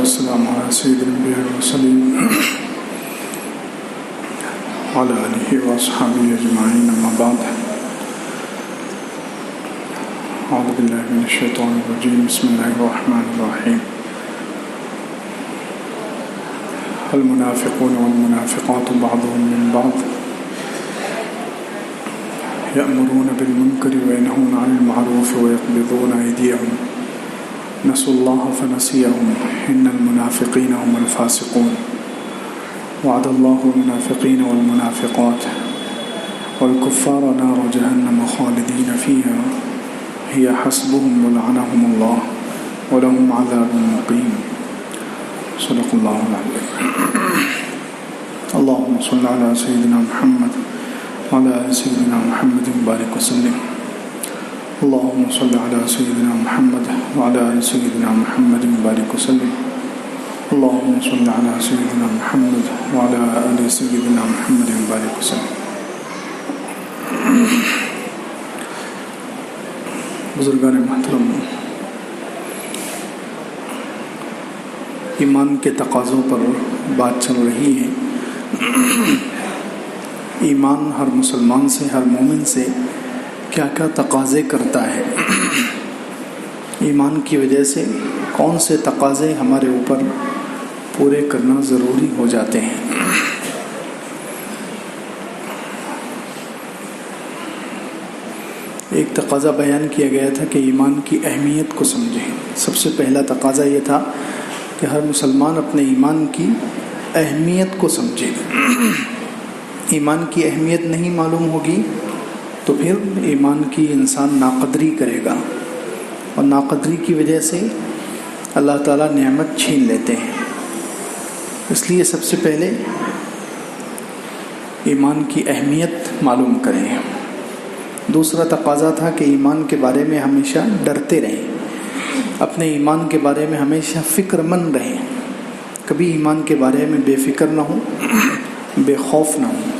والسلام على سيد الأنبياء والمرسلين وعلى آله وأصحابه أجمعين، أما بعد. أعوذ بالله من الشيطان الرجيم. بسم الله الرحمن الرحيم. المنافقون والمنافقات بعضهم من بعض يأمرون بالمنكر وينهون عن المعروف ويقبضون أيديهم نسوا الله فنسيهم إن المنافقين هم الفاسقون. وعد الله المنافقين والمنافقات والكفار نار جهنم خالدين فيها هي حسبهم ولعنهم الله ولهم عذاب مقيم. صدق الله العظيم. اللهم صل على سيدنا محمد وعلى آل سيدنا محمد وبارك وسلم. اللهم صل على سيدنا محمد وعلى آل سيدنا محمد وبارك وسلم. اللهم صل على سيدنا محمد وعلى آل سيدنا محمد وبارك وسلم. بزرگان محترم، ایمان کے تقاضوں پر بات چل رہی ہے. ایمان ہر مسلمان سے، ہر مومن سے کیا کیا تقاضے کرتا ہے، ایمان کی وجہ سے کون سے تقاضے ہمارے اوپر پورے کرنا ضروری ہو جاتے ہیں. ایک تقاضا بیان کیا گیا تھا کہ ایمان کی اہمیت کو سمجھیں. سب سے پہلا تقاضا یہ تھا کہ ہر مسلمان اپنے ایمان کی اہمیت کو سمجھے. ایمان کی اہمیت نہیں معلوم ہوگی تو پھر ایمان کی انسان ناقدری کرے گا، اور ناقدری کی وجہ سے اللہ تعالیٰ نعمت چھین لیتے ہیں. اس لیے سب سے پہلے ایمان کی اہمیت معلوم کریں. دوسرا تقاضا تھا کہ ایمان کے بارے میں ہمیشہ ڈرتے رہیں، اپنے ایمان کے بارے میں ہمیشہ فکر مند رہیں. کبھی ایمان کے بارے میں بے فکر نہ ہوں، بے خوف نہ ہوں.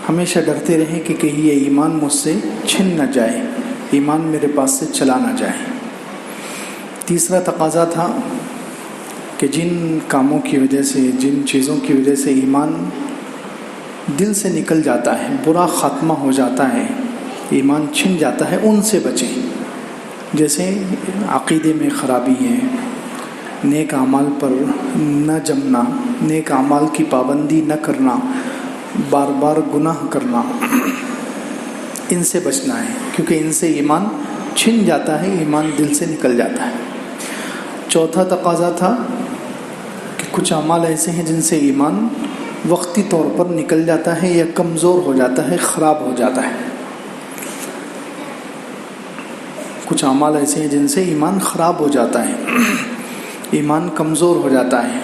ہمیشہ ڈرتے رہیں کہ کہیں یہ ایمان مجھ سے چھن نہ جائے، ایمان میرے پاس سے چلا نہ جائے. تیسرا تقاضا تھا کہ جن کاموں کی وجہ سے، جن چیزوں کی وجہ سے ایمان دل سے نکل جاتا ہے، برا خاتمہ ہو جاتا ہے، ایمان چھن جاتا ہے، ان سے بچیں. جیسے عقیدے میں خرابی ہے، نیک اعمال پر نہ جمنا، نیک اعمال کی پابندی نہ کرنا، بار بار گناہ کرنا، ان سے بچنا ہے، کیونکہ ان سے ایمان چھن جاتا ہے، ایمان دل سے نکل جاتا ہے. چوتھا تقاضا تھا کہ کچھ اعمال ایسے ہیں جن سے ایمان وقتی طور پر نکل جاتا ہے یا کمزور ہو جاتا ہے، خراب ہو جاتا ہے. کچھ اعمال ایسے ہیں جن سے ایمان خراب ہو جاتا ہے، ایمان کمزور ہو جاتا ہے،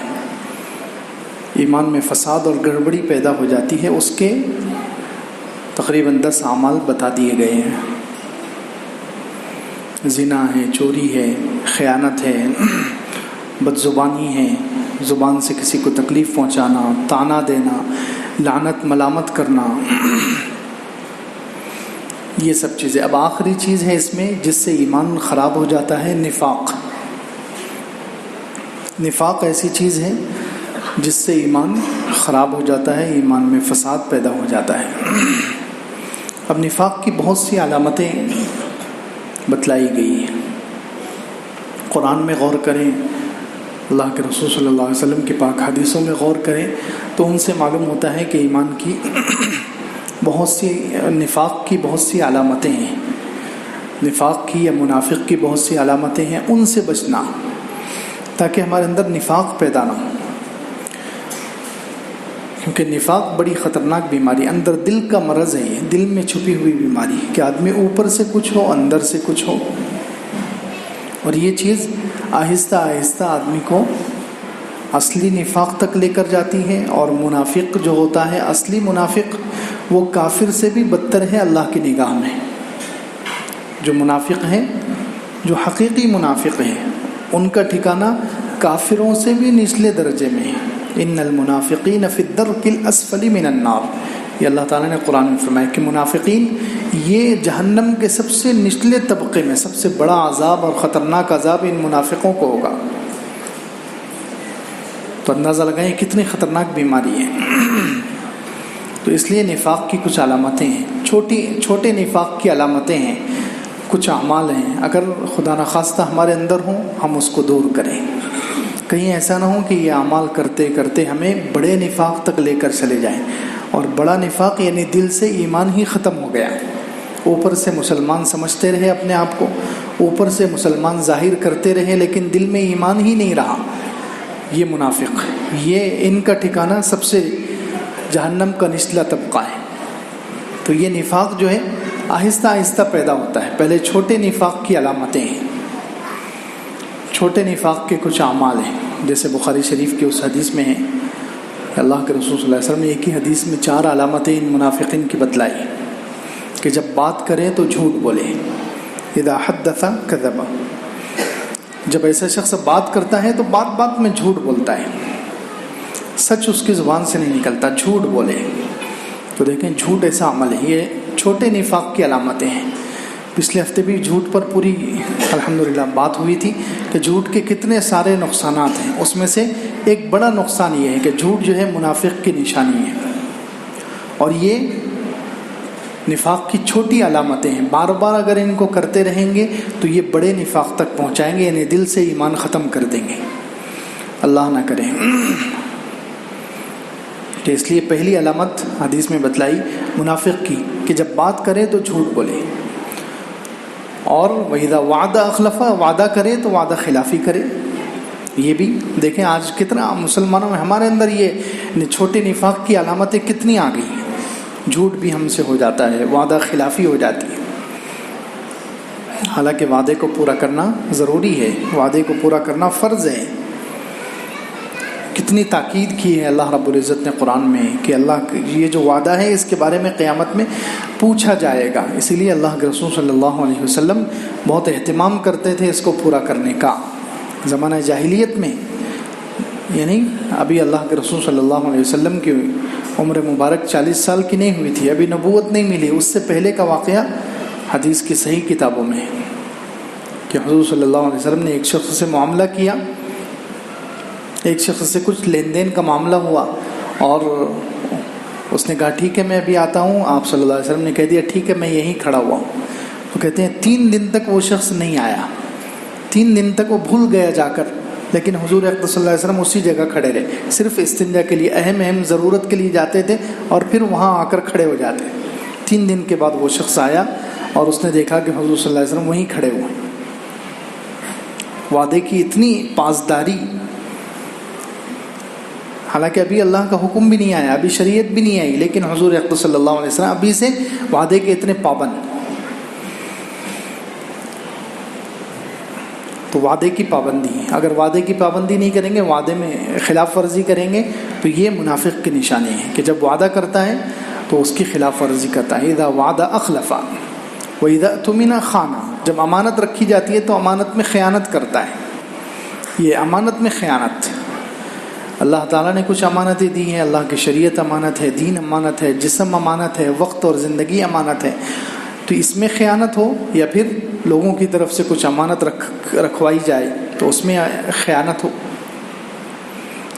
ایمان میں فساد اور گڑبڑی پیدا ہو جاتی ہے. اس کے تقریباً 10 اعمال بتا دیے گئے ہیں. زنا ہے، چوری ہے، خیانت ہے، بدزبانی ہے، زبان سے کسی کو تکلیف پہنچانا، طعنہ دینا، لعنت ملامت کرنا، یہ سب چیزیں. اب آخری چیز ہے اس میں جس سے ایمان خراب ہو جاتا ہے، نفاق. نفاق ایسی چیز ہے جس سے ایمان خراب ہو جاتا ہے، ایمان میں فساد پیدا ہو جاتا ہے. اب نفاق کی بہت سی علامتیں بتلائی گئی ہیں. قرآن میں غور کریں، اللہ کے رسول صلی اللہ علیہ وسلم کی پاک حدیثوں میں غور کریں تو ان سے معلوم ہوتا ہے کہ ایمان کی بہت سی، نفاق کی بہت سی علامتیں ہیں. نفاق کی یا منافق کی بہت سی علامتیں ہیں، ان سے بچنا تاکہ ہمارے اندر نفاق پیدا نہ ہو. کیونکہ نفاق بڑی خطرناک بیماری، اندر دل کا مرض ہے، یہ دل میں چھپی ہوئی بیماری کہ آدمی اوپر سے کچھ ہو، اندر سے کچھ ہو. اور یہ چیز آہستہ آہستہ آدمی کو اصلی نفاق تک لے کر جاتی ہے. اور منافق جو ہوتا ہے، اصلی منافق، وہ کافر سے بھی بدتر ہے اللہ کی نگاہ میں. جو منافق ہیں، جو حقیقی منافق ہیں، ان کا ٹھکانہ کافروں سے بھی نچلے درجے میں ہے. ان المنافقین فی الدرک الاسفل من النار، یہ اللہ تعالیٰ نے قرآن میں فرمایا کہ منافقین یہ جہنم کے سب سے نچلے طبقے میں، سب سے بڑا عذاب اور خطرناک عذاب ان منافقوں کو ہوگا. تو اندازہ لگائیں کتنی خطرناک بیماری ہے۔ تو اس لیے نفاق کی کچھ علامتیں ہیں، چھوٹے نفاق کی علامتیں ہیں، کچھ اعمال ہیں، اگر خدا نخواستہ ہمارے اندر ہوں ہم اس کو دور کریں۔ کہیں ایسا نہ ہو کہ یہ اعمال کرتے کرتے ہمیں بڑے نفاق تک لے کر چلے جائیں، اور بڑا نفاق یعنی دل سے ایمان ہی ختم ہو گیا، اوپر سے مسلمان سمجھتے رہے اپنے آپ کو، اوپر سے مسلمان ظاہر کرتے رہے لیکن دل میں ایمان ہی نہیں رہا، یہ منافق، یہ ان کا ٹھکانہ سب سے جہنم کا نچلا طبقہ ہے۔ تو یہ نفاق جو ہے آہستہ آہستہ پیدا ہوتا ہے، پہلے چھوٹے نفاق کی علامتیں ہیں، چھوٹے نفاق کے کچھ اعمال ہیں، جیسے بخاری شریف کی اس حدیث میں ہے، اللہ کے رسول صلی اللہ علیہ وسلم نے ایک ہی حدیث میں 4 علامتیں ان منافقین کی بتلائی کہ جب بات کریں تو جھوٹ بولے، اذا حدث کذب، جب ایسا شخص بات کرتا ہے تو بات بات میں جھوٹ بولتا ہے، سچ اس کی زبان سے نہیں نکلتا، جھوٹ بولے۔ تو دیکھیں جھوٹ ایسا عمل ہے، یہ چھوٹے نفاق کی علامتیں ہیں۔ پچھلے ہفتے بھی جھوٹ پر پوری الحمدللہ بات ہوئی تھی کہ جھوٹ کے کتنے سارے نقصانات ہیں، اس میں سے ایک بڑا نقصان یہ ہے کہ جھوٹ جو ہے منافق کی نشانی ہے، اور یہ نفاق کی چھوٹی علامتیں ہیں، بار بار اگر ان کو کرتے رہیں گے تو یہ بڑے نفاق تک پہنچائیں گے، یعنی دل سے ایمان ختم کر دیں گے، اللہ نہ کرے۔ کہ اس لیے پہلی علامت حدیث میں بتلائی منافق کی کہ جب بات کرے تو جھوٹ بولے، اور وَإِذَا وَعَدَ أَخْلَفَ، وعدہ کرے تو وعدہ خلافی کرے۔ یہ بھی دیکھیں آج کتنا مسلمانوں میں ہمارے اندر یہ چھوٹے نفاق کی علامتیں کتنی آ گئی ہیں، جھوٹ بھی ہم سے ہو جاتا ہے، وعدہ خلافی ہو جاتی ہے، حالانکہ وعدے کو پورا کرنا ضروری ہے، وعدے کو پورا کرنا فرض ہے۔ کتنی تاکید کی ہے اللہ رب العزت نے قرآن میں کہ اللہ یہ جو وعدہ ہے اس کے بارے میں قیامت میں پوچھا جائے گا، اسی لیے اللہ کے رسول صلی اللہ علیہ وسلم بہت اہتمام کرتے تھے اس کو پورا کرنے کا۔ زمانہ جاہلیت میں، یعنی ابھی اللہ کے رسول صلی اللہ علیہ وسلم کی عمر مبارک 40 سال کی نہیں ہوئی تھی، ابھی نبوت نہیں ملی، اس سے پہلے کا واقعہ حدیث کی صحیح کتابوں میں ہے کہ حضور صلی اللہ علیہ وسلم نے ایک شخص سے معاملہ کیا، ایک شخص سے کچھ لین دین کا معاملہ ہوا، اور اس نے کہا ٹھیک ہے میں ابھی آتا ہوں، آپ صلی اللہ علیہ وسلم نے کہہ دیا ٹھیک ہے میں یہیں کھڑا ہوا ہوں۔ وہ کہتے ہیں 3 دن تک وہ شخص نہیں آیا، 3 دن تک وہ بھول گیا جا کر، لیکن حضور اقدس صلی اللہ علیہ وسلم اسی جگہ کھڑے رہے، صرف استنجا کے لیے، اہم ضرورت کے لیے جاتے تھے اور پھر وہاں آ کر کھڑے ہو جاتے۔ 3 دن کے بعد وہ شخص آیا اور اس نے دیکھا کہ حضور صلی اللہ علیہ وسلم وہیں کھڑے ہوئے۔ وعدے کی اتنی پاسداری، حالانکہ ابھی اللہ کا حکم بھی نہیں آیا، ابھی شریعت بھی نہیں آئی، لیکن حضور اقدس صلی اللہ علیہ وسلم ابھی سے وعدے کے اتنے پابند۔ تو وعدے کی پابندی، اگر وعدے کی پابندی نہیں کریں گے، وعدے میں خلاف ورزی کریں گے، تو یہ منافق کی نشانی ہے کہ جب وعدہ کرتا ہے تو اس کی خلاف ورزی کرتا ہے۔ اذا وعد اخلف واذا اؤتمن خان، جب امانت رکھی جاتی ہے تو امانت میں خیانت کرتا ہے، یہ امانت میں خیانت۔ اللہ تعالیٰ نے کچھ امانتیں دی ہیں، اللہ کی شریعت امانت ہے، دین امانت ہے، جسم امانت ہے، وقت اور زندگی امانت ہے، تو اس میں خیانت ہو یا پھر لوگوں کی طرف سے کچھ امانت رکھوائی جائے تو اس میں خیانت ہو،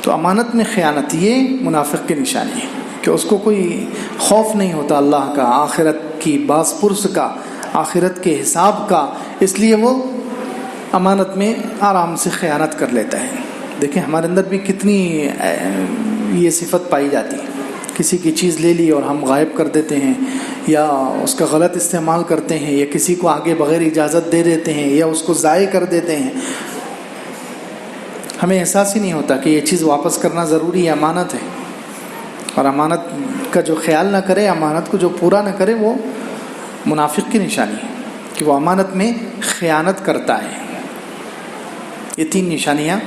تو امانت میں خیانت یہ منافق کی نشانی ہے کہ اس کو کوئی خوف نہیں ہوتا اللہ کا، آخرت کی باز پرس کا، آخرت کے حساب کا، اس لیے وہ امانت میں آرام سے خیانت کر لیتا ہے۔ دیکھیں ہمارے اندر بھی کتنی یہ صفت پائی جاتی ہے، کسی کی چیز لے لی اور ہم غائب کر دیتے ہیں، یا اس کا غلط استعمال کرتے ہیں، یا کسی کو آگے بغیر اجازت دے دیتے ہیں، یا اس کو ضائع کر دیتے ہیں، ہمیں احساس ہی نہیں ہوتا کہ یہ چیز واپس کرنا ضروری ہے، امانت ہے۔ اور امانت کا جو خیال نہ کرے، امانت کو جو پورا نہ کرے، وہ منافق کی نشانی ہے کہ وہ امانت میں خیانت کرتا ہے۔ یہ 3 نشانیاں،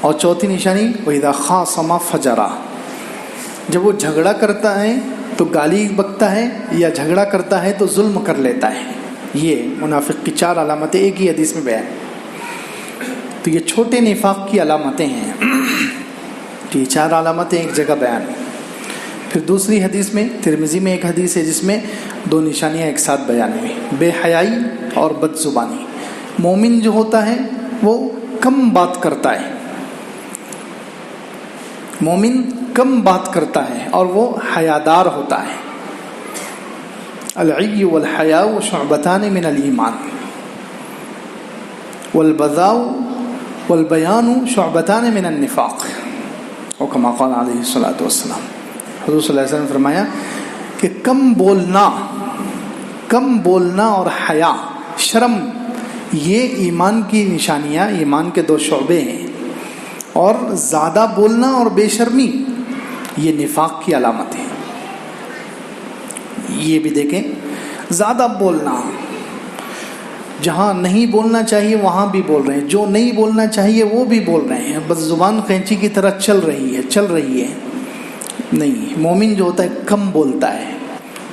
اور چوتھی نشانی وَإِذَا خَاصَمَ فَجَرَ، جب وہ جھگڑا کرتا ہے تو گالی بکتا ہے، یا جھگڑا کرتا ہے تو ظلم کر لیتا ہے۔ یہ منافق کی 4 علامتیں ایک ہی حدیث میں بیان۔ تو یہ چھوٹے نفاق کی علامتیں ہیں، تو یہ 4 علامتیں ایک جگہ بیان۔ پھر دوسری حدیث میں، ترمذی میں ایک حدیث ہے جس میں 2 نشانیاں ایک ساتھ بیان ہوئی، بے حیائی اور بد زبانی۔ مومن جو ہوتا ہے وہ کم بات کرتا ہے، مومن کم بات کرتا ہے اور وہ حیادار ہوتا ہے. العی والحیاء شعبتان من الایمان والبذاء والبیان شعبتان من النفاق، اور کما قال علیہ الصلوۃ والسلام. حضور صلی اللہ علیہ وسلم نے فرمایا کہ کم بولنا اور حیا، شرم، یہ ایمان کی نشانیاں، ایمان کے دو شعبے ہیں. اور زیادہ بولنا اور بے شرمی یہ نفاق کی علامت ہے. یہ بھی دیکھیں، زیادہ بولنا، جہاں نہیں بولنا چاہیے وہاں بھی بول رہے ہیں، جو نہیں بولنا چاہیے وہ بھی بول رہے ہیں، بس زبان قینچی کی طرح چل رہی ہے. نہیں، مومن جو ہوتا ہے کم بولتا ہے،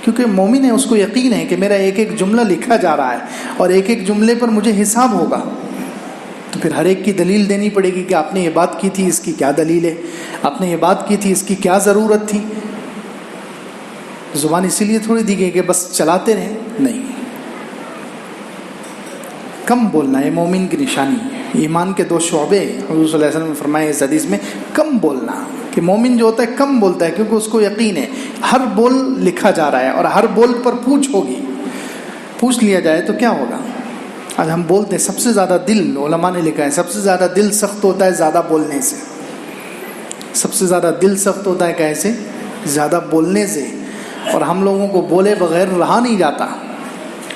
کیونکہ مومن ہے، اس کو یقین ہے کہ میرا ایک ایک جملہ لکھا جا رہا ہے اور ایک ایک جملے پر مجھے حساب ہوگا. تو پھر ہر ایک کی دلیل دینی پڑے گی کہ آپ نے یہ بات کی تھی، اس کی کیا دلیل ہے، آپ نے یہ بات کی تھی، اس کی کیا ضرورت تھی. زبان اسی لیے تھوڑی دی گئی کہ بس چلاتے رہیں، نہیں. کم بولنا ہے مومن کی نشانی ہے. ایمان کے دو شعبے حضور صلی اللہ علیہ وسلم نے فرمایا اس حدیث میں، کم بولنا، کہ مومن جو ہوتا ہے کم بولتا ہے کیونکہ اس کو یقین ہے ہر بول لکھا جا رہا ہے اور ہر بول پر پوچھ لیا جائے تو کیا ہوگا. آج ہم بولتے ہیں، سب سے زیادہ دل، علماء نے لکھا ہے سب سے زیادہ دل سخت ہوتا ہے زیادہ بولنے سے. سب سے زیادہ دل سخت ہوتا ہے کیسے؟ زیادہ بولنے سے. اور ہم لوگوں کو بولے بغیر رہا نہیں جاتا،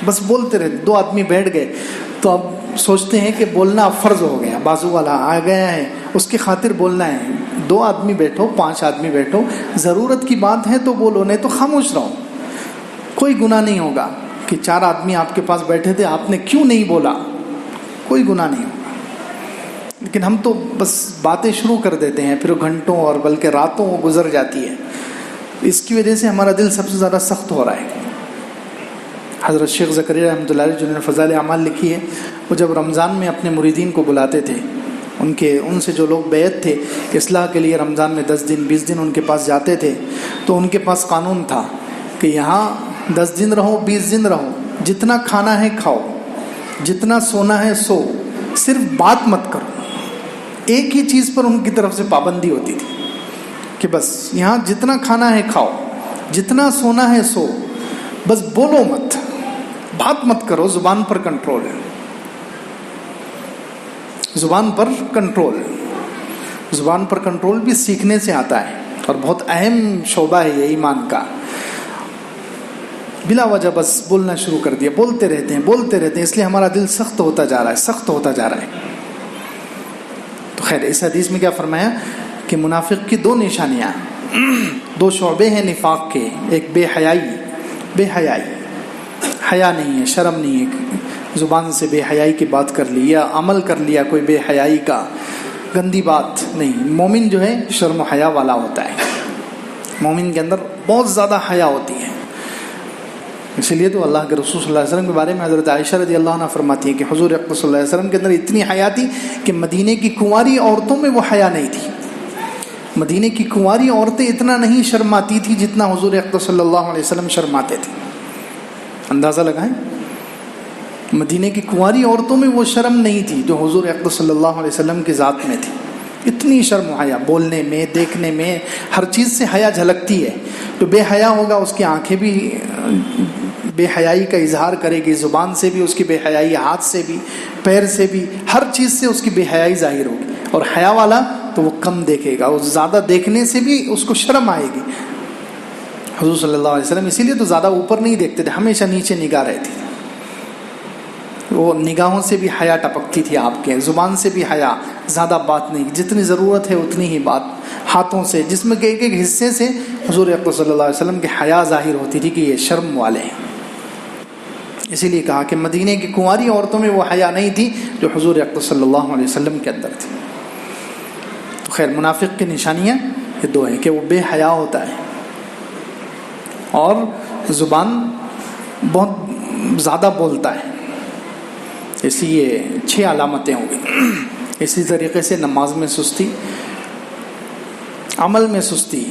بس بولتے رہتے. دو آدمی بیٹھ گئے تو اب سوچتے ہیں کہ بولنا اب فرض ہو گیا، بازو والا آ گیا ہے اس کی خاطر بولنا ہے. 2 آدمی بیٹھو، 5 آدمی بیٹھو، ضرورت کی بات ہے تو بولو، نہیں تو خاموش رہو. کوئی گناہ نہیں ہوگا کہ 4 آدمی آپ کے پاس بیٹھے تھے، آپ نے کیوں نہیں بولا، کوئی گناہ نہیں ہوگا. لیکن ہم تو بس باتیں شروع کر دیتے ہیں، پھر گھنٹوں اور بلکہ راتوں گزر جاتی ہے. اس کی وجہ سے ہمارا دل سب سے زیادہ سخت ہو رہا ہے. حضرت شیخ زکریا رحمۃ اللہ علیہ جنہوں نے فضائل اعمال لکھی ہے، وہ جب رمضان میں اپنے مریدین کو بلاتے تھے، ان سے جو لوگ بیعت تھے اصلاح کے لیے رمضان میں 10 دن 20 دن ان کے پاس جاتے تھے، تو ان کے پاس قانون تھا کہ یہاں 10 دن رہو 20 دن رہو، جتنا کھانا ہے کھاؤ، جتنا سونا ہے سو، صرف بات مت کرو. ایک ہی چیز پر ان کی طرف سے پابندی ہوتی تھی کہ بس یہاں جتنا کھانا ہے کھاؤ، جتنا سونا ہے سو، بس بولو مت، بات مت کرو. زبان پر کنٹرول ہے، زبان پر کنٹرول. زبان پر کنٹرول بھی سیکھنے سے آتا ہے اور بہت اہم شعبہ ہے یہ ایمان کا. بلا وجہ بس بولنا شروع کر دیا، بولتے رہتے ہیں، اس لیے ہمارا دل سخت ہوتا جا رہا ہے. تو خیر، اس حدیث میں کیا فرمایا کہ منافق کی 2 نشانیاں، 2 شعبے ہیں نفاق کے. ایک بے حیائی، حیا نہیں ہے، شرم نہیں ہے، زبان سے بے حیائی کی بات کر لی یا عمل کر لیا کوئی بے حیائی کا، گندی بات نہیں. مومن جو ہے شرم و حیا والا ہوتا ہے، مومن کے اندر بہت زیادہ حیا ہوتی ہے. اسی لیے تو اللہ کے رسول صلی اللہ علیہ وسلم کے بارے میں حضرت عائشہ رضی اللہ عنہ فرماتی ہیں کہ حضور اقدس صلی اللہ علیہ وسلم کے اندر اتنی حیا تھی کہ مدینے کی کنواری عورتوں میں وہ حیا نہیں تھی. مدینے کی کنواری عورتیں اتنا نہیں شرماتی تھی جتنا حضور اقدس صلی اللہ علیہ وسلم شرماتے تھے. اندازہ لگائیں، مدینے کی کنواری عورتوں میں وہ شرم نہیں تھی جو حضور اقدس صلی اللہ علیہ وسلم کی ذات میں تھی. اتنی شرم و حیا، بولنے میں، دیکھنے میں، ہر چیز سے حیا جھلکتی ہے. تو بے حیا ہوگا اس کی آنکھیں بھی بے حیائی کا اظہار کرے گی، زبان سے بھی اس کی بے حیائی، ہاتھ سے بھی، پیر سے بھی، ہر چیز سے اس کی بے حیائی ظاہر ہوگی. اور حیا والا تو وہ کم دیکھے گا، وہ زیادہ دیکھنے سے بھی اس کو شرم آئے گی. حضور صلی اللہ علیہ وسلم اسی لیے تو زیادہ اوپر نہیں دیکھتے تھے، ہمیشہ نیچے نگاہ رہتی تھی. وہ نگاہوں سے بھی حیا ٹپکتی تھی آپ کے، زبان سے بھی حیا، زیادہ بات نہیں، جتنی ضرورت ہے اتنی ہی بات. ہاتھوں سے، جسم کے ایک ایک حصے سے حضور اقدس صلی اللہ علیہ وسلم کی حیا ظاہر ہوتی تھی کہ یہ شرم والے ہیں. اسی لیے کہا کہ مدینے کی کنواری عورتوں میں وہ حیا نہیں تھی جو حضور اقدس صلی اللہ علیہ وسلم کے اندر تھی. تو خیر، منافق کی نشانیاں یہ 2 ہیں کہ وہ بے حیا ہوتا ہے اور زبان بہت زیادہ بولتا ہے. اسی یہ 6 علامتیں ہوں گی. اسی طریقے سے نماز میں سستی، عمل میں سستی.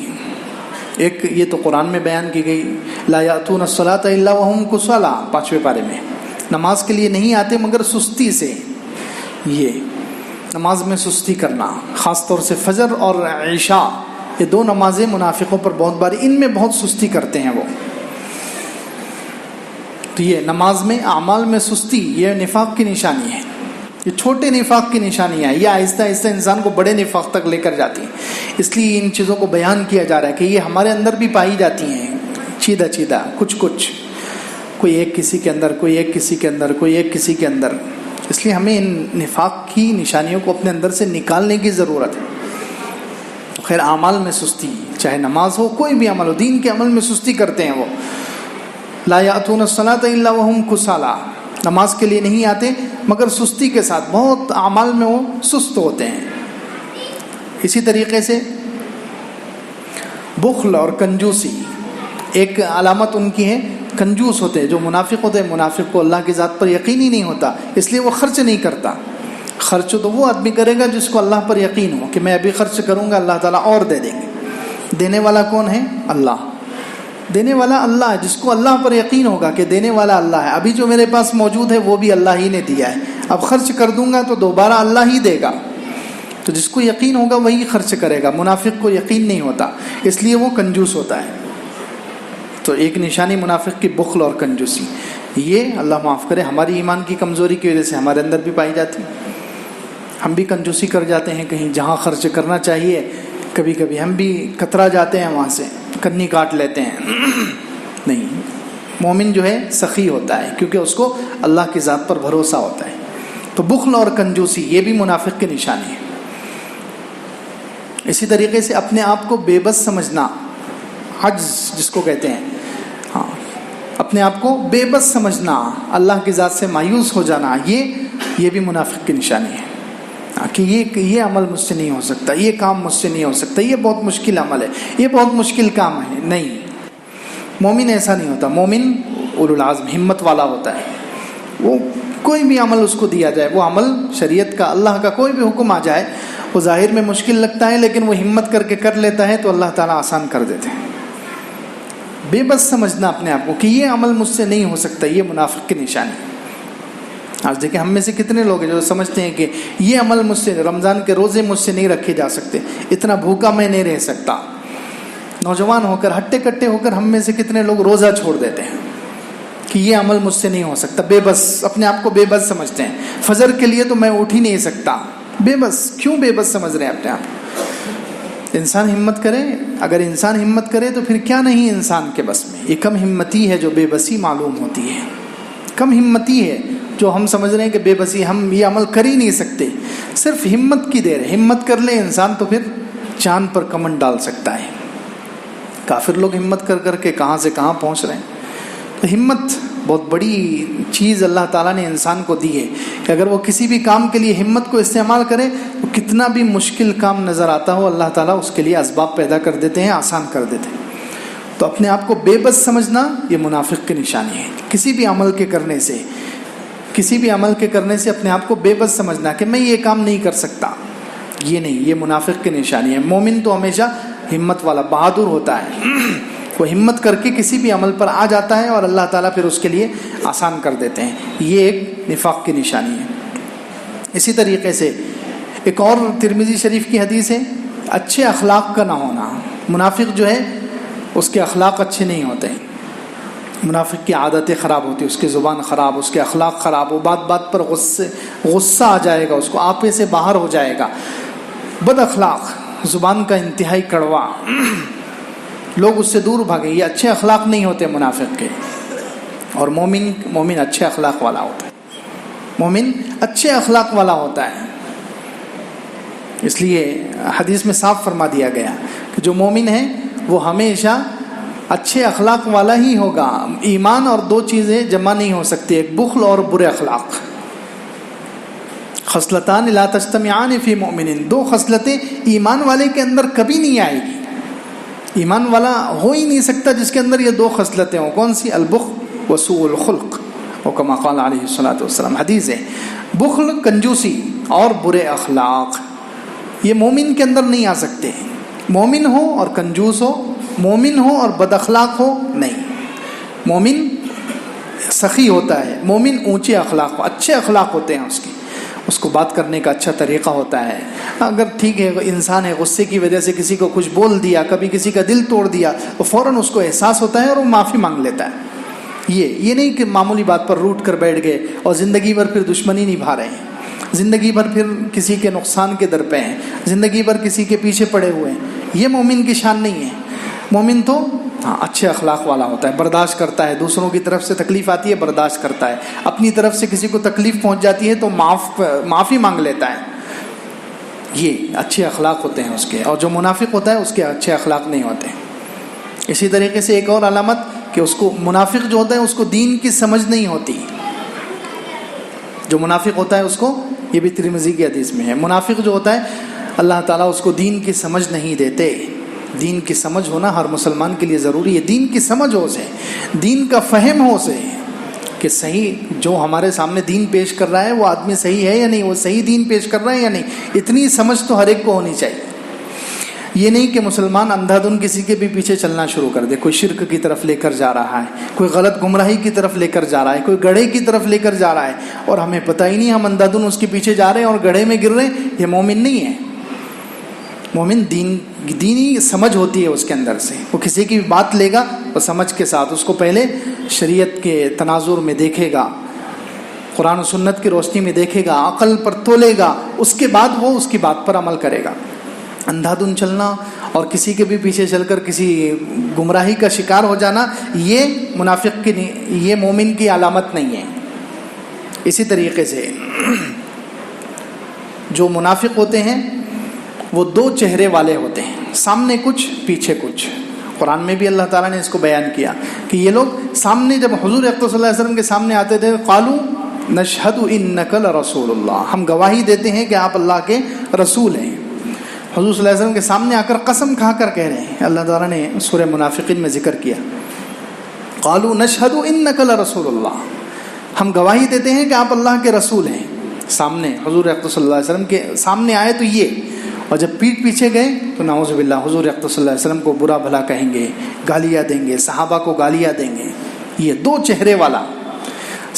ایک یہ تو قرآن میں بیان کی گئی، لا یاتون الصلاۃ الا وهم کسالى، 5ویں پارے میں، نماز کے لیے نہیں آتے مگر سستی سے. یہ نماز میں سستی کرنا، خاص طور سے فجر اور عشاء یہ دو نمازیں منافقوں پر بہت باری ان میں بہت سستی کرتے ہیں وہ. تو یہ نماز میں اعمال میں سستی یہ نفاق کی نشانی ہے. یہ چھوٹے نفاق کی نشانیاں ہیں، یہ آہستہ آہستہ انسان کو بڑے نفاق تک لے کر جاتی ہیں. اس لیے ان چیزوں کو بیان کیا جا رہا ہے کہ یہ ہمارے اندر بھی پائی جاتی ہیں، چیدہ چیدہ کچھ کچھ، کوئی ایک کسی کے اندر، کوئی ایک کسی کے اندر، کوئی ایک کسی کے اندر. اس لیے ہمیں ان نفاق کی نشانیوں کو اپنے اندر سے نکالنے کی ضرورت ہے. خیر اعمال میں سستی، چاہے نماز ہو کوئی بھی عمل ہو، دین کے عمل میں سستی کرتے ہیں وہ. لا یأتون الصلاۃ الا وهم کسالى، نماز کے لیے نہیں آتے مگر سستی کے ساتھ، بہت اعمال میں وہ سست ہوتے ہیں. اسی طریقے سے بخل اور کنجوسی ایک علامت ان کی ہے. کنجوس ہوتے ہیں جو منافق ہوتے ہیں، منافق کو اللہ کی ذات پر یقین ہی نہیں ہوتا، اس لیے وہ خرچ نہیں کرتا. خرچ تو وہ آدمی کرے گا جس کو اللہ پر یقین ہو کہ میں ابھی خرچ کروں گا اللہ تعالیٰ اور دے دیں گے. دینے والا کون ہے؟ اللہ. دینے والا اللہ ہے، جس کو اللہ پر یقین ہوگا کہ دینے والا اللہ ہے. ابھی جو میرے پاس موجود ہے وہ بھی اللہ ہی نے دیا ہے، اب خرچ کر دوں گا تو دوبارہ اللہ ہی دے گا. تو جس کو یقین ہوگا وہی خرچ کرے گا. منافق کو یقین نہیں ہوتا، اس لیے وہ کنجوس ہوتا ہے. تو ایک نشانی منافق کی بخل اور کنجوسی، یہ اللہ معاف کرے ہماری ایمان کی کمزوری کی وجہ سے ہمارے اندر بھی پائی جاتی. ہم بھی کنجوسی کر جاتے ہیں، کہیں جہاں خرچ کرنا چاہیے کبھی کبھی ہم بھی کترا جاتے ہیں، وہاں سے کنی کاٹ لیتے ہیں. نہیں، مومن جو ہے سخی ہوتا ہے کیونکہ اس کو اللہ کی ذات پر بھروسہ ہوتا ہے. تو بخل اور کنجوسی یہ بھی منافق کی نشانی ہے. اسی طریقے سے اپنے آپ کو بے بس سمجھنا، عجز جس کو کہتے ہیں، ہاں اپنے آپ کو بے بس سمجھنا، اللہ کی ذات سے مایوس ہو جانا، یہ بھی منافق کی نشانی ہے کہ یہ عمل مجھ سے نہیں ہو سکتا، یہ کام مجھ سے نہیں ہو سکتا، یہ بہت مشکل عمل ہے، یہ بہت مشکل کام ہے. نہیں، مومن ایسا نہیں ہوتا. مومن اولو العزم ہمت والا ہوتا ہے. وہ کوئی بھی عمل اس کو دیا جائے، وہ عمل شریعت کا، اللہ کا کوئی بھی حکم آ جائے، وہ ظاہر میں مشکل لگتا ہے لیکن وہ ہمت کر کے کر لیتا ہے تو اللہ تعالیٰ آسان کر دیتے ہیں. بے بس سمجھنا اپنے آپ کو کہ یہ عمل مجھ سے نہیں ہو سکتا، یہ منافق کی نشانی. آج دیکھیں ہم میں سے کتنے لوگ ہیں جو سمجھتے ہیں کہ یہ عمل مجھ سے، رمضان کے روزے مجھ سے نہیں رکھے جا سکتے، اتنا بھوکا میں نہیں رہ سکتا. نوجوان ہو کر ہٹے کٹے ہو کر ہم میں سے کتنے لوگ روزہ چھوڑ دیتے ہیں کہ یہ عمل مجھ سے نہیں ہو سکتا. بے بس، اپنے آپ کو بے بس سمجھتے ہیں. فجر کے لیے تو میں اٹھ ہی نہیں سکتا. بے بس، کیوں بے بس سمجھ رہے ہیں اپنے آپ؟ انسان ہمت کرے، اگر انسان ہمت کرے تو پھر کیا نہیں انسان کے بس میں. یہ کم ہمتی ہے جو بے بسی معلوم ہوتی ہے، کم ہمتی ہے جو ہم سمجھ رہے ہیں کہ بے بسی، ہم یہ عمل کر ہی نہیں سکتے. صرف ہمت کی دیر ہے. ہمت کر لے انسان تو پھر چاند پر کمن ڈال سکتا ہے. کافر لوگ ہمت کر کر کے کہاں سے کہاں پہنچ رہے ہیں. تو ہمت بہت بڑی چیز اللہ تعالیٰ نے انسان کو دی ہے کہ اگر وہ کسی بھی کام کے لیے ہمت کو استعمال کرے تو کتنا بھی مشکل کام نظر آتا ہو اللہ تعالیٰ اس کے لیے اسباب پیدا کر دیتے ہیں، آسان کر دیتے ہیں. تو اپنے آپ کو بے بس سمجھنا یہ منافق کی نشانی ہے. کسی بھی عمل کے کرنے سے اپنے آپ کو بے بس سمجھنا کہ میں یہ کام نہیں کر سکتا، یہ نہیں، یہ منافق کی نشانی ہے. مومن تو ہمیشہ ہمت والا، بہادر ہوتا ہے. وہ ہمت کر کے کسی بھی عمل پر آ جاتا ہے اور اللہ تعالیٰ پھر اس کے لیے آسان کر دیتے ہیں. یہ ایک نفاق کی نشانی ہے. اسی طریقے سے ایک اور ترمذی شریف کی حدیث ہے، اچھے اخلاق کا نہ ہونا. منافق جو ہے اس کے اخلاق اچھے نہیں ہوتے. منافق کی عادتیں خراب ہوتی، اس کی زبان خراب، اس کے اخلاق خراب، وہ بات بات پر غصہ آ جائے گا، اس کو آپے سے باہر ہو جائے گا. بد اخلاق، زبان کا انتہائی کڑوا، لوگ اس سے دور بھاگے. یہ اچھے اخلاق نہیں ہوتے منافق کے. اور مومن اچھے اخلاق والا ہوتا ہے. مومن اچھے اخلاق والا ہوتا ہے. اس لیے حدیث میں صاف فرما دیا گیا کہ جو مومن ہے وہ ہمیشہ اچھے اخلاق والا ہی ہوگا. ایمان اور دو چیزیں جمع نہیں ہو سکتی، ایک بخل اور برے اخلاق. خصلتان لا تجتمعان فی مومن، دو خصلتیں ایمان والے کے اندر کبھی نہیں آئے گی. ایمان والا ہو ہی نہیں سکتا جس کے اندر یہ دو خصلتیں ہوں. کون سی؟ البخل وسوء الخلق، وکما قال علیہ الصلوۃ والسلام. حدیث ہے بخل، کنجوسی اور برے اخلاق یہ مومن کے اندر نہیں آ سکتے. مومن ہو اور کنجوس ہو، مومن ہو اور بد اخلاق ہو، نہیں. مومن سخی ہوتا ہے، مومن اونچے اخلاق، اچھے اخلاق ہوتے ہیں اس کے. اس کو بات کرنے کا اچھا طریقہ ہوتا ہے. اگر ٹھیک ہے انسان ہے غصے کی وجہ سے کسی کو کچھ بول دیا, کبھی کسی کا دل توڑ دیا, تو فوراً اس کو احساس ہوتا ہے اور وہ معافی مانگ لیتا ہے. یہ نہیں کہ معمولی بات پر روٹ کر بیٹھ گئے اور زندگی بھر پھر دشمنی نبھا رہے ہیں, زندگی بھر پھر کسی کے نقصان کے در پہ ہیں, زندگی بھر کسی کے پیچھے پڑے ہوئے ہیں. یہ مومن کی شان نہیں ہے. مومن تو اچھے اخلاق والا ہوتا ہے, برداشت کرتا ہے, دوسروں کی طرف سے تکلیف آتی ہے برداشت کرتا ہے, اپنی طرف سے کسی کو تکلیف پہنچ جاتی ہے تو معافی مانگ لیتا ہے. یہ اچھے اخلاق ہوتے ہیں اس کے. اور جو منافق ہوتا ہے اس کے اچھے اخلاق نہیں ہوتے. اسی طریقے سے ایک اور علامت کہ اس کو منافق جو ہوتا ہے اس کو دین کی سمجھ نہیں ہوتی. جو منافق ہوتا ہے اس کو, یہ بھی ترمذی کی حدیث میں ہے, منافق جو ہوتا ہے اللہ تعالیٰ اس کو دین کی سمجھ نہیں دیتے. دین کی سمجھ ہونا ہر مسلمان کے لیے ضروری ہے. دین کی سمجھ ہو سے, دین کا فہم ہو سے کہ صحیح جو ہمارے سامنے دین پیش کر رہا ہے وہ آدمی صحیح ہے یا نہیں, وہ صحیح دین پیش کر رہا ہے یا نہیں. اتنی سمجھ تو ہر ایک کو ہونی چاہیے. یہ نہیں کہ مسلمان اندھا دھن کسی کے بھی پیچھے چلنا شروع کر دے, کوئی شرک کی طرف لے کر جا رہا ہے, کوئی غلط گمراہی کی طرف لے کر جا رہا ہے, کوئی گڑھے کی طرف لے کر جا رہا ہے اور ہمیں پتہ ہی نہیں, ہم اندھا دھن اس کے پیچھے جا رہے ہیں اور گڑھے میں گر رہے ہیں. یہ مومن نہیں ہے. مومن دینی سمجھ ہوتی ہے اس کے اندر سے. وہ کسی کی بھی بات لے گا وہ سمجھ کے ساتھ, اس کو پہلے شریعت کے تناظر میں دیکھے گا, قرآن و سنت کی روشنی میں دیکھے گا, عقل پر تولے گا, اس کے بعد وہ اس کی بات پر عمل کرے گا. اندھا دھن چلنا اور کسی کے بھی پیچھے چل کر کسی گمراہی کا شکار ہو جانا, یہ منافق کی, یہ مومن کی علامت نہیں ہے. اسی طریقے سے جو منافق ہوتے ہیں وہ دو چہرے والے ہوتے ہیں, سامنے کچھ پیچھے کچھ. قرآن میں بھی اللہ تعالیٰ نے اس کو بیان کیا کہ یہ لوگ سامنے جب حضور اقدس صلی اللہ علیہ وسلم کے سامنے آتے تھے, قالوا نشہد انک لرسول اللہ, ہم گواہی دیتے ہیں کہ آپ اللہ کے رسول ہیں. حضور صلی اللہ علیہ وسلم کے سامنے آ کر قسم کھا کر کہہ رہے ہیں. اللہ تعالیٰ نے سورہ منافقین میں ذکر کیا, قالوا نشہد انک لرسول اللہ, ہم گواہی دیتے ہیں کہ آپ اللہ کے رسول ہیں. سامنے حضور اقدس صلی اللہ علیہ وسلم کے سامنے آئے تو یہ, اور جب پیٹھ پیچھے گئے تو نعوذ باللہ حضور اقدس صلی اللہ علیہ وسلم کو برا بھلا کہیں گے, گالیاں دیں گے, صحابہ کو گالیاں دیں گے. یہ دو چہرے والا,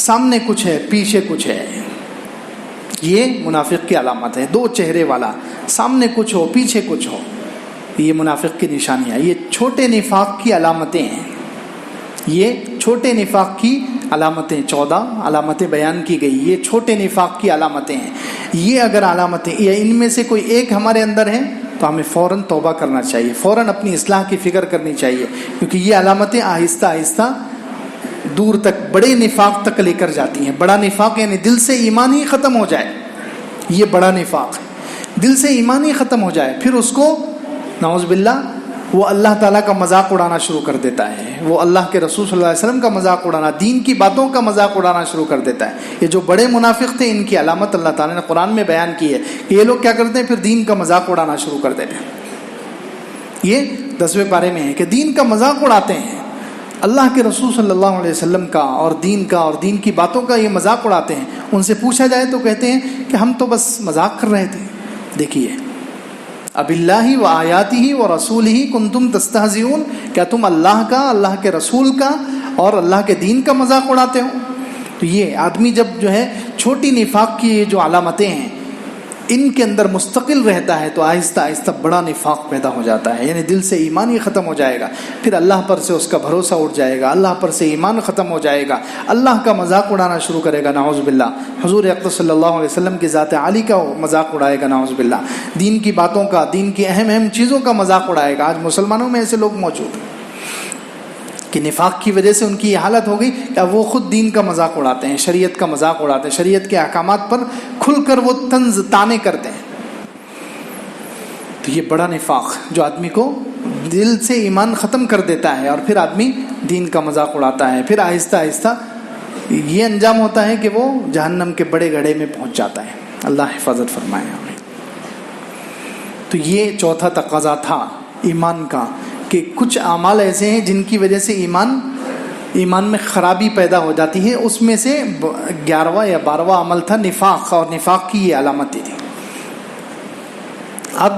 سامنے کچھ ہے پیچھے کچھ ہے, یہ منافق کی علامت ہے. دو چہرے والا, سامنے کچھ ہو پیچھے کچھ ہو, یہ منافق کی نشانیاں. یہ چھوٹے نفاق کی علامتیں ہیں. یہ چھوٹے نفاق کی علامتیں, 14 علامتیں بیان کی گئی. یہ چھوٹے نفاق کی علامتیں ہیں. یہ اگر علامتیں یا ان میں سے کوئی ایک ہمارے اندر ہے تو ہمیں فوراً توبہ کرنا چاہیے, فوراً اپنی اصلاح کی فکر کرنی چاہیے, کیونکہ یہ علامتیں آہستہ آہستہ دور تک, بڑے نفاق تک لے کر جاتی ہیں. بڑا نفاق یعنی دل سے ایمان ہی ختم ہو جائے, یہ بڑا نفاق ہے. دل سے ایمان ہی ختم ہو جائے, پھر اس کو نعوذ باللہ وہ اللہ تعالیٰ کا مذاق اڑانا شروع کر دیتا ہے, وہ اللہ کے رسول صلی اللہ علیہ وسلم کا مذاق اڑانا, دین کی باتوں کا مذاق اڑانا شروع کر دیتا ہے. یہ جو بڑے منافق تھے ان کی علامت اللہ تعالیٰ نے قرآن میں بیان کی ہے کہ یہ لوگ کیا کرتے ہیں, پھر دین کا مذاق اڑانا شروع کر دیتے ہیں. یہ 10ویں پارے میں ہے کہ دین کا مذاق اڑاتے ہیں, اللہ کے رسول صلی اللہ علیہ وسلم کا اور دین کی باتوں کا یہ مذاق اڑاتے ہیں. ان سے پوچھا جائے تو کہتے ہیں کہ ہم تو بس مذاق کر رہے تھے. دیکھیے, اب اللہ و آیاتہ و رسولہ کنتم تستہزئون, کیا تم اللہ کا, اللہ کے رسول کا اور اللہ کے دین کا مذاق اڑاتے ہو؟ تو یہ آدمی جب جو ہے چھوٹی نفاق کی جو علامتیں ہیں ان کے اندر مستقل رہتا ہے تو آہستہ آہستہ بڑا نفاق پیدا ہو جاتا ہے, یعنی دل سے ایمان ہی ختم ہو جائے گا. پھر اللہ پر سے اس کا بھروسہ اٹھ جائے گا, اللہ پر سے ایمان ختم ہو جائے گا, اللہ کا مذاق اڑانا شروع کرے گا نعوذ باللہ. حضور اقدس صلی اللہ علیہ وسلم کی ذات عالی کا مذاق اڑائے گا نعوذ باللہ. دین کی باتوں کا, دین کی اہم چیزوں کا مذاق اڑائے گا. آج مسلمانوں میں ایسے لوگ موجود ہیں کہ نفاق کی وجہ سے ان کی یہ حالت ہو گئی کہ وہ خود دین کا مذاق اڑاتے ہیں, شریعت کا مذاق اڑاتے ہیں, شریعت کے احکامات پر کھل کر وہ طنز طعنے کرتے ہیں. تو یہ بڑا نفاق جو آدمی کو دل سے ایمان ختم کر دیتا ہے اور پھر آدمی دین کا مذاق اڑاتا ہے. پھر آہستہ آہستہ یہ انجام ہوتا ہے کہ وہ جہنم کے بڑے گڑھے میں پہنچ جاتا ہے. اللہ حفاظت فرمائے ہمیں. تو یہ چوتھا تقاضا تھا ایمان کا کہ کچھ اعمال ایسے ہیں جن کی وجہ سے ایمان میں خرابی پیدا ہو جاتی ہے. اس میں سے 11واں یا 12واں عمل تھا نفاق, اور نفاق کی یہ علامتیں تھی. اب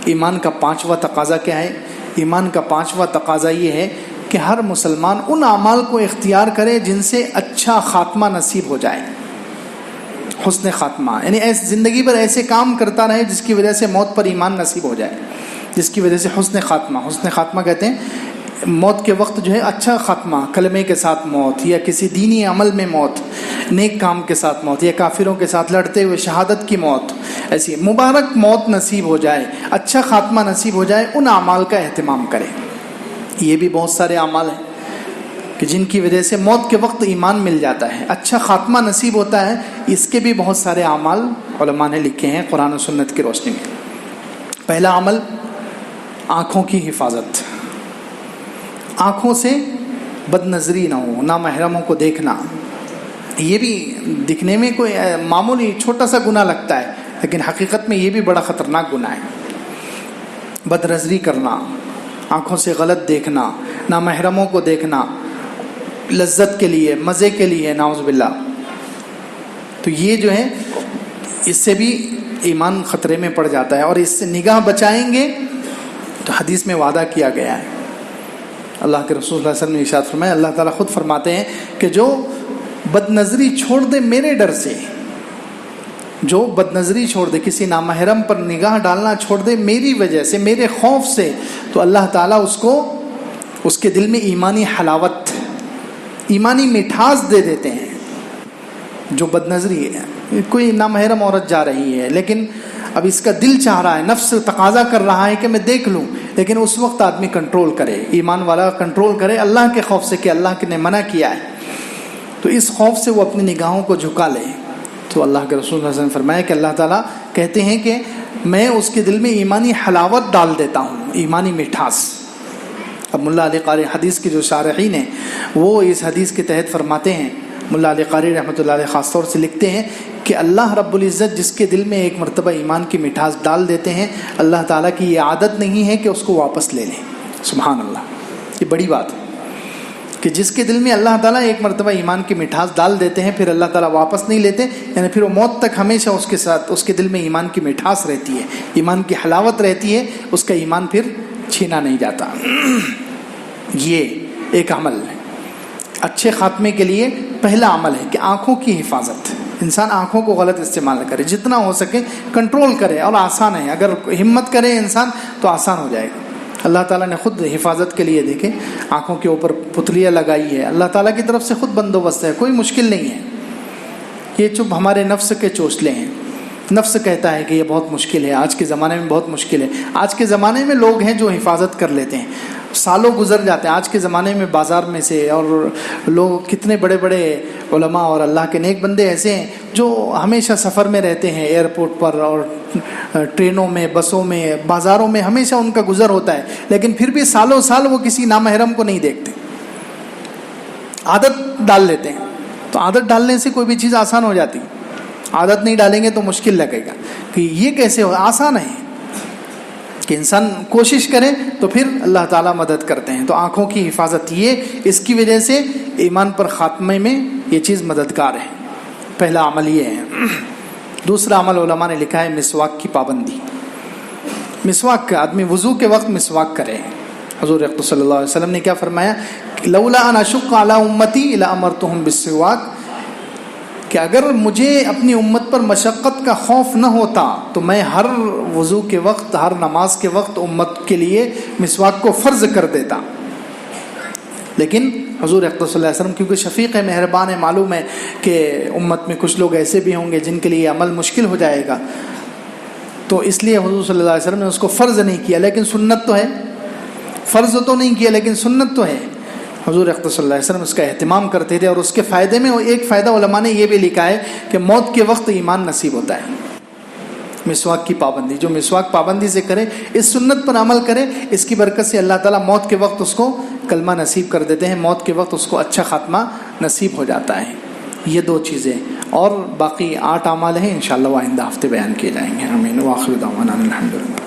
ایمان کا 5واں تقاضا کیا ہے؟ ایمان کا 5واں تقاضا یہ ہے کہ ہر مسلمان ان اعمال کو اختیار کرے جن سے اچھا خاتمہ نصیب ہو جائے, حسن خاتمہ، یعنی ایسے زندگی بھر ایسے کام کرتا رہے جس کی وجہ سے موت پر ایمان نصیب ہو جائے، جس کی وجہ سے حسن خاتمہ کہتے ہیں موت کے وقت جو ہے اچھا خاتمہ، کلمے کے ساتھ موت، یا کسی دینی عمل میں موت، نیک کام کے ساتھ موت، یا کافروں کے ساتھ لڑتے ہوئے شہادت کی موت، ایسی مبارک موت نصیب ہو جائے، اچھا خاتمہ نصیب ہو جائے، ان اعمال کا اہتمام کریں۔ یہ بھی بہت سارے اعمال ہیں کہ جن کی وجہ سے موت کے وقت ایمان مل جاتا ہے، اچھا خاتمہ نصیب ہوتا ہے، اس کے بھی بہت سارے اعمال علماء نے لکھے ہیں قرآن و سنت کی روشنی میں۔ پہلا عمل آنکھوں کی حفاظت، آنکھوں سے بد نظری نہ ہو، نامحرموں کو دیکھنا۔ یہ بھی دکھنے میں کوئی معمولی چھوٹا سا گناہ لگتا ہے، لیکن حقیقت میں یہ بھی بڑا خطرناک گناہ ہے۔ بد نظری کرنا، آنکھوں سے غلط دیکھنا، نامحرموں کو دیکھنا لذت کے لیے، مزے کے لیے، نعوذ باللہ، تو یہ جو ہے اس سے بھی ایمان خطرے میں پڑ جاتا ہے۔ اور اس سے نگاہ بچائیں گے تو حدیث میں وعدہ کیا گیا ہے، اللہ کے رسول صلی اللہ علیہ وسلم نے ارشاد فرمایا، اللہ تعالیٰ خود فرماتے ہیں کہ جو بد نظری چھوڑ دے میرے ڈر سے، جو بد نظری چھوڑ دے، کسی نامحرم پر نگاہ ڈالنا چھوڑ دے میری وجہ سے، میرے خوف سے، تو اللہ تعالیٰ اس کو اس کے دل میں ایمانی حلاوت، ایمانی مٹھاس دے دیتے ہیں۔ جو بد نظری ہے، کوئی نامحرم عورت جا رہی ہے لیکن اب اس کا دل چاہ رہا ہے، نفس تقاضا کر رہا ہے کہ میں دیکھ لوں، لیکن اس وقت آدمی کنٹرول کرے، ایمان والا کنٹرول کرے اللہ کے خوف سے کہ اللہ نے منع کیا ہے، تو اس خوف سے وہ اپنی نگاہوں کو جھکا لے۔ تو اللہ کے رسول صلی اللہ علیہ وسلم نے فرمایا کہ اللہ تعالیٰ کہتے ہیں کہ میں اس کے دل میں ایمانی حلاوت ڈال دیتا ہوں، ایمانی مٹھاس۔ اب ملا علی قاری حدیث کے جو شارحین ہیں وہ اس حدیث کے تحت فرماتے ہیں، ملا علی قاری رحمۃ اللہ علیہ خاص طور سے لکھتے ہیں کہ اللہ رب العزت جس کے دل میں ایک مرتبہ ایمان کی مٹھاس ڈال دیتے ہیں، اللہ تعالیٰ کی یہ عادت نہیں ہے کہ اس کو واپس لے لیں۔ سبحان اللہ، یہ بڑی بات ہے کہ جس کے دل میں اللہ تعالیٰ ایک مرتبہ ایمان کی مٹھاس ڈال دیتے ہیں پھر اللہ تعالیٰ واپس نہیں لیتے، یعنی پھر وہ موت تک ہمیشہ اس کے ساتھ اس کے دل میں ایمان کی مٹھاس رہتی ہے، ایمان کی حلاوت رہتی ہے، اس کا ایمان پھر چھینا نہیں جاتا۔ یہ ایک عمل ہے اچھے خاتمے کے لیے۔ پہلا عمل ہے کہ آنکھوں کی حفاظت، انسان آنکھوں کو غلط استعمال نہ کرے، جتنا ہو سکے کنٹرول کرے، اور آسان ہے، اگر ہمت کرے انسان تو آسان ہو جائے گا۔ اللہ تعالیٰ نے خود حفاظت کے لیے دیکھیں آنکھوں کے اوپر پتلیاں لگائی ہے، اللہ تعالیٰ کی طرف سے خود بندوبست ہے، کوئی مشکل نہیں ہے۔ یہ چپ ہمارے نفس کے چوچلے ہیں، نفس کہتا ہے کہ یہ بہت مشکل ہے، آج کے زمانے میں بہت مشکل ہے۔ آج کے زمانے میں لوگ ہیں جو حفاظت کر لیتے ہیں، سالوں گزر جاتے ہیں۔ آج کے زمانے میں بازار میں سے اور لوگ کتنے بڑے بڑے علماء اور اللہ کے نیک بندے ایسے ہیں جو ہمیشہ سفر میں رہتے ہیں، ایئرپورٹ پر اور ٹرینوں میں، بسوں میں، بازاروں میں، ہمیشہ ان کا گزر ہوتا ہے، لیکن پھر بھی سالوں سال وہ کسی نامحرم کو نہیں دیکھتے، عادت ڈال لیتے ہیں۔ تو عادت ڈالنے سے کوئی بھی چیز آسان ہو جاتی ہے، عادت نہیں ڈالیں گے تو مشکل لگے گا کہ یہ کیسے ہو، آسان ہے کہ انسان کوشش کرے تو پھر اللہ تعالیٰ مدد کرتے ہیں۔ تو آنکھوں کی حفاظت، یہ اس کی وجہ سے ایمان پر خاتمے میں یہ چیز مددگار ہے۔ پہلا عمل یہ ہے۔ دوسرا عمل علماء نے لکھا ہے مسواک کی پابندی۔ مسواک کا آدمی وضو کے وقت مسواک کرے۔ حضور اقدس صلی اللہ علیہ وسلم نے کیا فرمایا، لولا ان اشق علی امتی لامرتهم بالسواک، کہ اگر مجھے اپنی امت پر مشقت کا خوف نہ ہوتا تو میں ہر وضو کے وقت، ہر نماز کے وقت امت کے لیے مسواک کو فرض کر دیتا۔ لیکن حضور اقدس صلی اللہ علیہ وسلم کیونکہ شفیق ہے، مہربان ہے، معلوم ہے کہ امت میں کچھ لوگ ایسے بھی ہوں گے جن کے لیے عمل مشکل ہو جائے گا، تو اس لیے حضور صلی اللہ علیہ وسلم نے اس کو فرض نہیں کیا، لیکن سنت تو ہے، فرض تو نہیں کیا لیکن سنت تو ہے۔ حضور اقدس صلی اللہ علیہ وسلم اس کا اہتمام کرتے تھے، اور اس کے فائدے میں ایک فائدہ علماء نے یہ بھی لکھا ہے کہ موت کے وقت ایمان نصیب ہوتا ہے۔ مسواک کی پابندی، جو مسواک پابندی سے کرے، اس سنت پر عمل کرے، اس کی برکت سے اللہ تعالیٰ موت کے وقت اس کو کلمہ نصیب کر دیتے ہیں، موت کے وقت اس کو اچھا خاتمہ نصیب ہو جاتا ہے۔ یہ دو چیزیں، اور باقی 8 اعمال ہیں، انشاءاللہ وہ آئندہ ہفتے بیان کیے جائیں گے۔ آمین۔ وآخر دعوانا الحمدللہ۔